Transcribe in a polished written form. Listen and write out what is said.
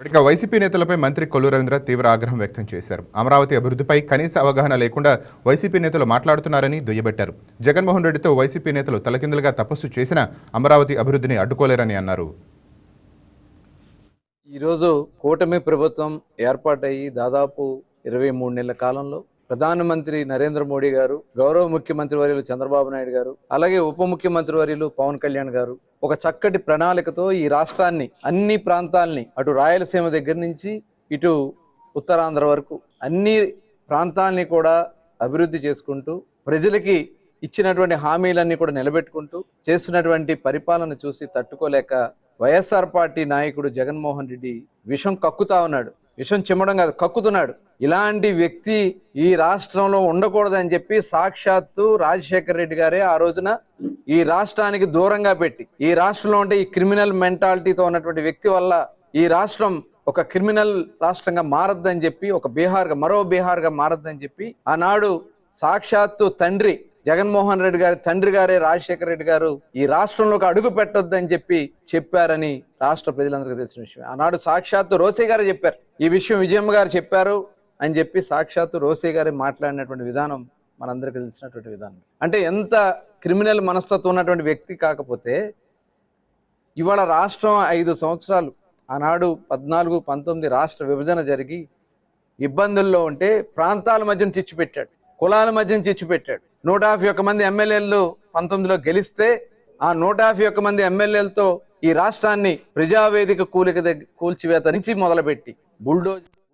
ఇక వైసీపీ నేతలపై మంత్రి కొల్లు రవీంద్ర తీవ్ర ఆగ్రహం వ్యక్తం చేశారు. అమరావతి అభివృద్ధిపై కనీస అవగాహన లేకుండా వైసీపీ నేతలు మాట్లాడుతున్నారని దుయ్యబట్టారు. జగన్మోహన్ రెడ్డితో వైసీపీ నేతలు తలకిందులుగా తపస్సు చేసినా అమరావతి అభివృద్ధిని అడ్డుకోలేరని అన్నారు. ఈరోజు కూటమి ప్రభుత్వం ఏర్పాటయ్యి దాదాపు 23 నెలల కాలంలో ప్రధానమంత్రి నరేంద్ర మోడీ గారు, గౌరవ ముఖ్యమంత్రి వర్యులు చంద్రబాబు నాయుడు గారు, అలాగే ఉప ముఖ్యమంత్రి వర్యులు పవన్ కళ్యాణ్ గారు ఒక చక్కటి ప్రణాళికతో ఈ రాష్ట్రాన్ని, అన్ని ప్రాంతాలని, అటు రాయలసీమ దగ్గర నుంచి ఇటు ఉత్తరాంధ్ర వరకు అన్ని ప్రాంతాలని కూడా అభివృద్ధి చేసుకుంటూ ప్రజలకి ఇచ్చినటువంటి హామీలన్నీ కూడా నిలబెట్టుకుంటూ చేస్తున్నటువంటి పరిపాలన చూసి తట్టుకోలేక వైఎస్ఆర్ పార్టీ నాయకుడు జగన్మోహన్ రెడ్డి విషం కక్కుతా ఉన్నాడు. విషం చిమ్మడం కాదు, కక్కుతున్నాడు. ఇలాంటి వ్యక్తి ఈ రాష్ట్రంలో ఉండకూడదని చెప్పి సాక్షాత్తు రాజశేఖర రెడ్డి గారే ఆ రోజున ఈ రాష్ట్రానికి దూరంగా పెట్టి, ఈ రాష్ట్రంలో ఉంటే ఈ క్రిమినల్ మెంటాలిటీతో ఉన్నటువంటి వ్యక్తి వల్ల ఈ రాష్ట్రం ఒక క్రిమినల్ రాష్ట్రంగా మారద్దని చెప్పి, ఒక మరో బీహార్గా మారద్దని చెప్పి ఆనాడు సాక్షాత్తు తండ్రి జగన్మోహన్ రెడ్డి గారి తండ్రి గారే రాజశేఖర రెడ్డి గారు ఈ రాష్ట్రంలోకి అడుగు పెట్టొద్దని చెప్పారని రాష్ట్ర ప్రజలందరికీ తెలిసిన విషయం. ఆనాడు సాక్షాత్తు రోసే గారే చెప్పారు, ఈ విషయం విజయమ్మ గారు చెప్పారు అని చెప్పి సాక్షాత్తు రోసే గారే మాట్లాడినటువంటి విధానం మనందరికీ తెలిసినటువంటి విధానం. అంటే ఎంత క్రిమినల్ మనస్తత్వం ఉన్నటువంటి వ్యక్తి కాకపోతే ఇవాళ రాష్ట్రం 5 సంవత్సరాలు ఆనాడు 14-19 రాష్ట్ర విభజన జరిగి ఇబ్బందుల్లో ఉంటే ప్రాంతాల మధ్యన చిచ్చు పెట్టాడు, కులాల మధ్యన చిచ్చు పెట్టాడు. 151 మంది ఎమ్మెల్యేలు 19లో గెలిస్తే ఆ 151 మంది ఎమ్మెల్యేలతో ఈ రాష్ట్రాన్ని ప్రజావేదిక కూల్చివేత నుంచి మొదలుపెట్టి బుల్డోజర్